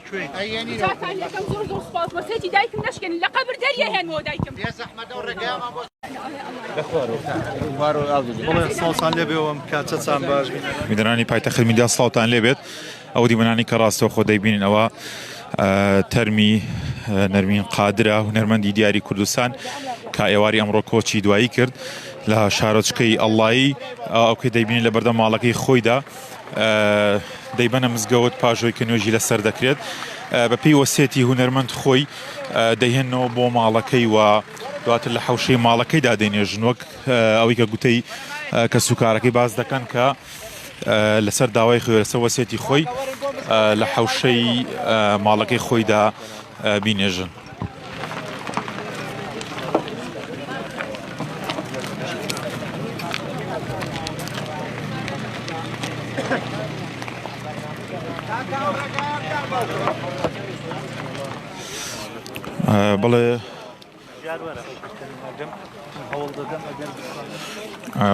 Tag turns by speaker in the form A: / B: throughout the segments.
A: زاتان لەکەم زۆر زۆر سوپاس بەسێتی دایکم نەشکێن لە قەبر دەریەهێنەوە دایکم
B: ساڵتان لێبێەوەم کاتتان باش
C: میدرانی پایتەخت میدیا سڵاوتان لێبێت ئەو دیمەنانی کە ڕاستەوە خۆ دەیبینن ئەوە تەرمی نەرمین قادرە هونەرمەندی دیاری کوردستان کە ئێواری ئەمڕۆ کۆچی دوایی کرد لە شارۆچکەی ئەڵڵایی ئەوکەی دەیبینین لە بەردەم ماڵەکەی خۆیدا دەیبەنە مزگەوت پاژۆی کە نوێژی لەسەر دەکرێت بەپێی وەسێتی هونەرمەند خۆی دەیهێنەوە بۆ ماڵەکەی و دواتر لە حەوشەی ماڵەکەیدا دەینێژن وەک ئەوەی کە گوتەی کە سوکارەکەی باز دەکەن کە لەسەر داوای خۆی لەسەر وەسێتی خۆی لە حەوشەی ماڵەکەی خۆیدا بینێژن.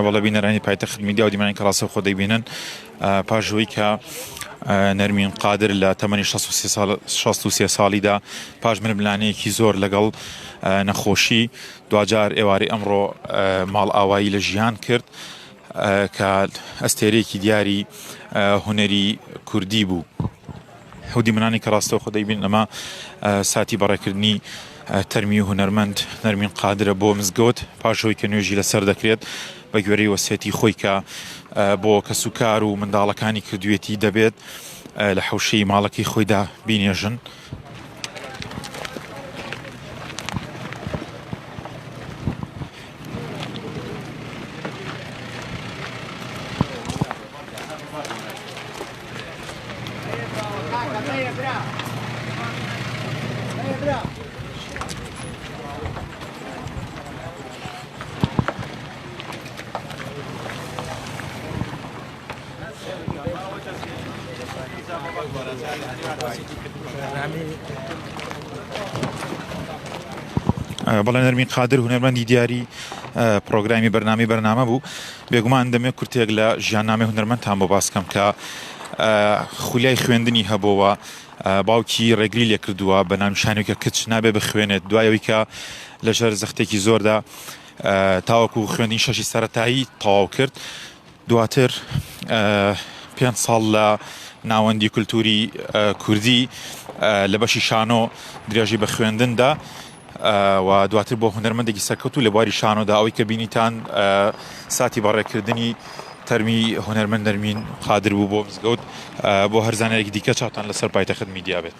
C: بەڵێ بینەرانی پایتەخت میدیا و دیمەنانی کە ڕاستەوخۆ خۆ دەیبینن پاشەوەی کە نەرمین قادر لە تەمەنی 63 ساڵیدا پاش ململانەیەکی زۆر لەگەڵ نەخۆشی دوجار ئێوارەی ئەمڕۆ ماڵ ئاوایی لە ژیان کرد کە ئەستێرەیەکی دیاری هونەری کوردی بوو. هەودی منانی کە ڕاستەوە خۆ دەیبین ئەمە ساتی بەڕێکردنی تەرمی هونەرمەند نەرمین قادرە بۆ مزگەوت پاشەوەی کە نوێژی لەسەر دەکرێت بە گوێرەی وەسێتی خۆی کە بۆ کەسوکار و منداڵەکانی کردوێتی دەبێت لە حەوشەی ماڵەکەی خۆیدا بینێژن. بەڵێ نەرمین قادر هونەرمەندی دیاری پرۆگرامی بەرنامە بوو بێگومان دەمێ کورتێک لە ژیاننامەی هونەرمەندتان بۆ باس بکەم کە خولیای خوێندنی هەبووە باوکی ڕێگری لێ کردووە بە ناونیشانێکە کچ نابێ بخوێنێت دوایەوەی کە لەژێر زەختێکی زۆردا تاوەکو خوێندنی شەشی سەرەتایی تەواو کرد دواتر 5 ساڵ لە ناوەندی کولتوری کوردی لە بەشی شانۆ درێژی بە خوێندندا و دواتر بۆ هونەرمەندێکی سەرکەوتوو لە بواری شانۆدا ئەوەی کە بینیتان ساتی بەڕێکردنی تەرمی هونەرمەند نەرمین قادر بوو بۆ مزگەوت بۆ هەرزانێکی دیکە چاوتان لەسەر پایتەخت میدیا بێت.